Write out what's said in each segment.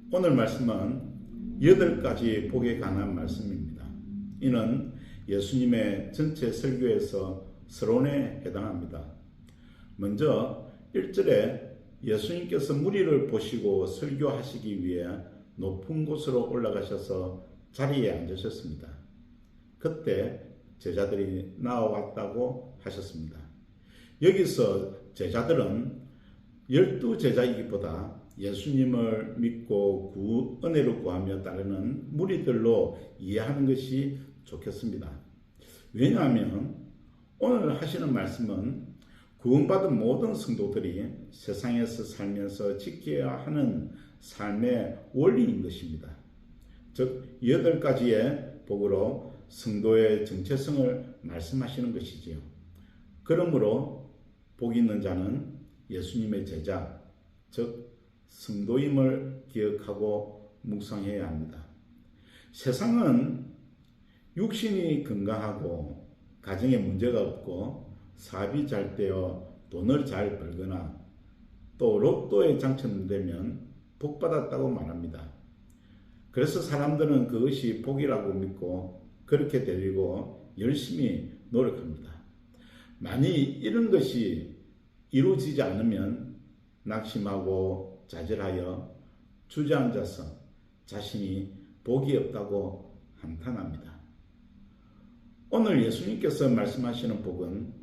오늘 말씀은 8가지 복에 관한 말씀입니다. 이는 예수님의 전체 설교에서 서론에 해당합니다. 먼저 1절에 예수님께서 무리를 보시고 설교하시기 위해 높은 곳으로 올라가셔서 자리에 앉으셨습니다. 그때 제자들이 나와왔다고 하셨습니다. 여기서 제자들은 12제자이기보다 예수님을 믿고 은혜를 구하며 따르는 무리들로 이해하는 것이 좋겠습니다. 왜냐하면 오늘 하시는 말씀은 구원받은 모든 성도들이 세상에서 살면서 지켜야 하는 삶의 원리인 것입니다. 즉 8가지의 복으로 성도의 정체성을 말씀하시는 것이지요. 그러므로 복 있는 자는 예수님의 제자, 즉 성도임을 기억하고 묵상해야 합니다. 세상은 육신이 건강하고 가정에 문제가 없고 사업이 잘 되어 돈을 잘 벌거나 또 로또에 당첨되면 복 받았다고 말합니다. 그래서 사람들은 그것이 복이라고 믿고 그렇게 되려고 열심히 노력합니다. 만일 이런 것이 이루어지지 않으면 낙심하고 좌절하여 주저앉아서 자신이 복이 없다고 한탄합니다. 오늘 예수님께서 말씀하시는 복은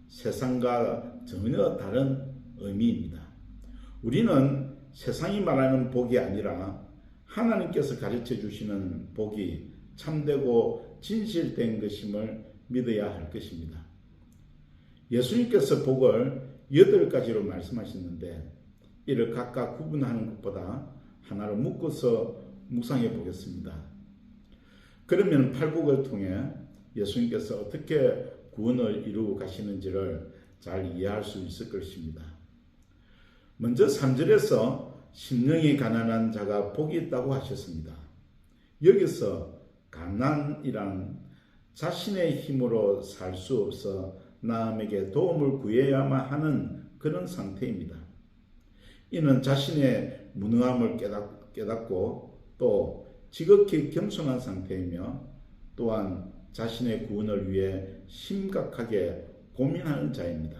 세상과 전혀 다른 의미입니다. 우리는 세상이 말하는 복이 아니라 하나님께서 가르쳐 주시는 복이 참되고 진실된 것임을 믿어야 할 것입니다. 예수님께서 복을 8가지로 말씀하셨는데 이를 각각 구분하는 것보다 하나로 묶어서 묵상해 보겠습니다. 그러면 팔복을 통해 예수님께서 어떻게 구원을 이루어 가시는지를 잘 이해할 수 있을 것입니다. 먼저 3절에서 심령이 가난한 자가 복이 있다고 하셨습니다. 여기서 가난이란 자신의 힘으로 살 수 없어 남에게 도움을 구해야만 하는 그런 상태입니다. 이는 자신의 무능함을 깨닫고 또 지극히 겸손한 상태이며 또한 자신의 구원을 위해 심각하게 고민하는 자입니다.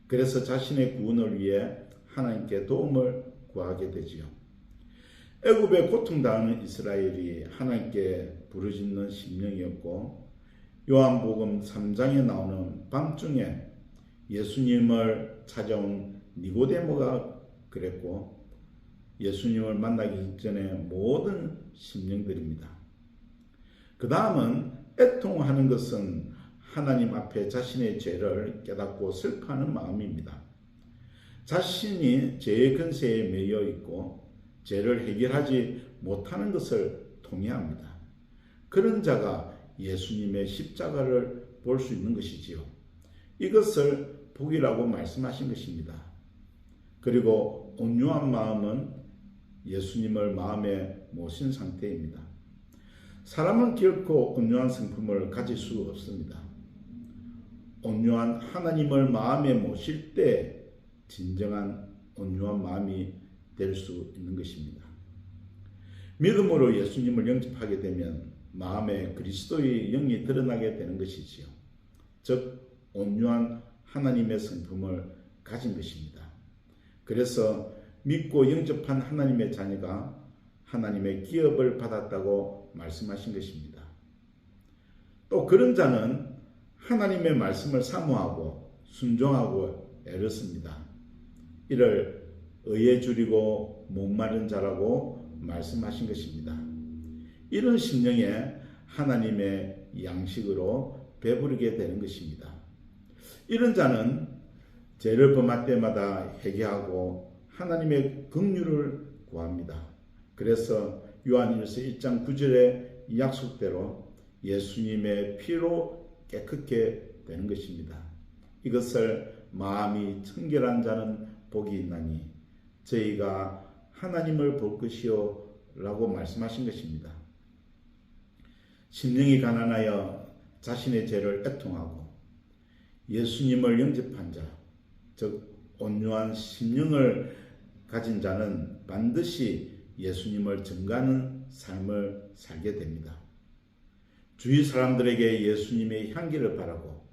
그래서 자신의 구원을 위해 하나님께 도움을 구하게 되지요. 애굽의 고통당하는 이스라엘이 하나님께 부르짖는 심령이었고 요한복음 3장에 나오는 밤중에 예수님을 찾아온 니고데모가 그랬고 예수님을 만나기 전에 모든 심령들입니다. 그 다음은 애통하는 것은 하나님 앞에 자신의 죄를 깨닫고 슬퍼하는 마음입니다. 자신이 죄의 근세에 매여 있고 죄를 해결하지 못하는 것을 통회합니다. 그런 자가 예수님의 십자가를 볼 수 있는 것이지요. 이것을 복이라고 말씀하신 것입니다. 그리고 온유한 마음은 예수님을 마음에 모신 상태입니다. 사람은 결코 온유한 성품을 가질 수 없습니다. 온유한 하나님을 마음에 모실 때 진정한 온유한 마음이 될 수 있는 것입니다. 믿음으로 예수님을 영접하게 되면 마음에 그리스도의 영이 드러나게 되는 것이지요. 즉 온유한 하나님의 성품을 가진 것입니다. 그래서 믿고 영접한 하나님의 자녀가 하나님의 기업을 받았다고 말씀하신 것입니다. 또 그런 자는 하나님의 말씀을 사모하고 순종하고 애를 씁니다. 이를 의에 줄이고 목마른 자라고 말씀하신 것입니다. 이런 심령에 하나님의 양식으로 배부르게 되는 것입니다. 이런 자는 죄를 범할 때마다 회개하고 하나님의 긍휼을 구합니다. 그래서 요한일서 1장 9절의 약속대로 예수님의 피로 깨끗게 되는 것입니다. 이것을 마음이 청결한 자는 복이 있나니 저희가 하나님을 볼 것이요 라고 말씀하신 것입니다. 심령이 가난하여 자신의 죄를 애통하고 예수님을 영접한 자, 즉 온유한 심령을 가진 자는 반드시 예수님을 증거하는 삶을 살게 됩니다. 주위 사람들에게 예수님의 향기를 바라고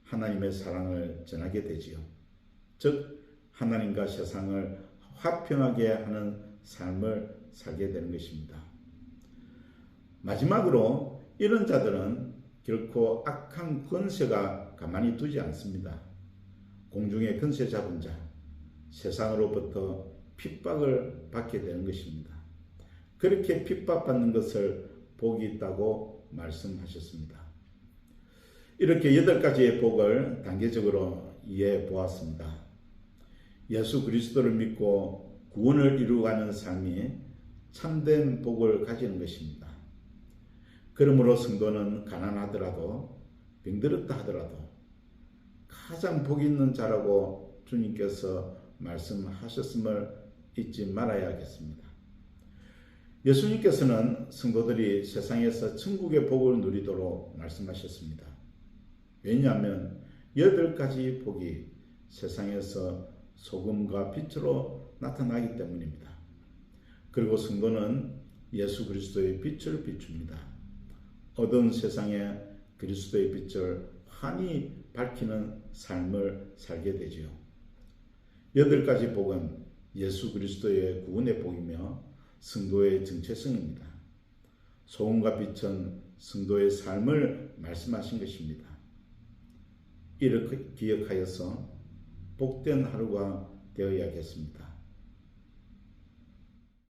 하나님의 사랑을 전하게 되지요. 즉 하나님과 세상을 화평하게 하는 삶을 살게 되는 것입니다. 마지막으로 이런 자들은 결코 악한 권세가 가만히 두지 않습니다. 공중의 권세 잡은 자, 세상으로부터 핍박을 받게 되는 것입니다. 그렇게 핍박받는 것을 복이 있다고 말씀하셨습니다. 이렇게 8가지의 복을 단계적으로 이해해 보았습니다. 예수 그리스도를 믿고 구원을 이루어가는 삶이 참된 복을 가지는 것입니다. 그러므로 성도는 가난하더라도 병들었다 하더라도 가장 복 있는 자라고 주님께서 말씀하셨음을 잊지 말아야겠습니다. 예수님께서는 성도들이 세상에서 천국의 복을 누리도록 말씀하셨습니다. 왜냐하면 8가지 복이 세상에서 소금과 빛으로 나타나기 때문입니다. 그리고 성도는 예수 그리스도의 빛을 비춥니다. 어두운 세상에 그리스도의 빛을 환히 밝히는 삶을 살게 되지요. 8가지 복은 예수 그리스도의 구원의 복이며 성도의 정체성입니다. 소금과 빛은 성도의 삶을 말씀하신 것입니다. 이렇게 기억하여서 복된 하루가 되어야겠습니다.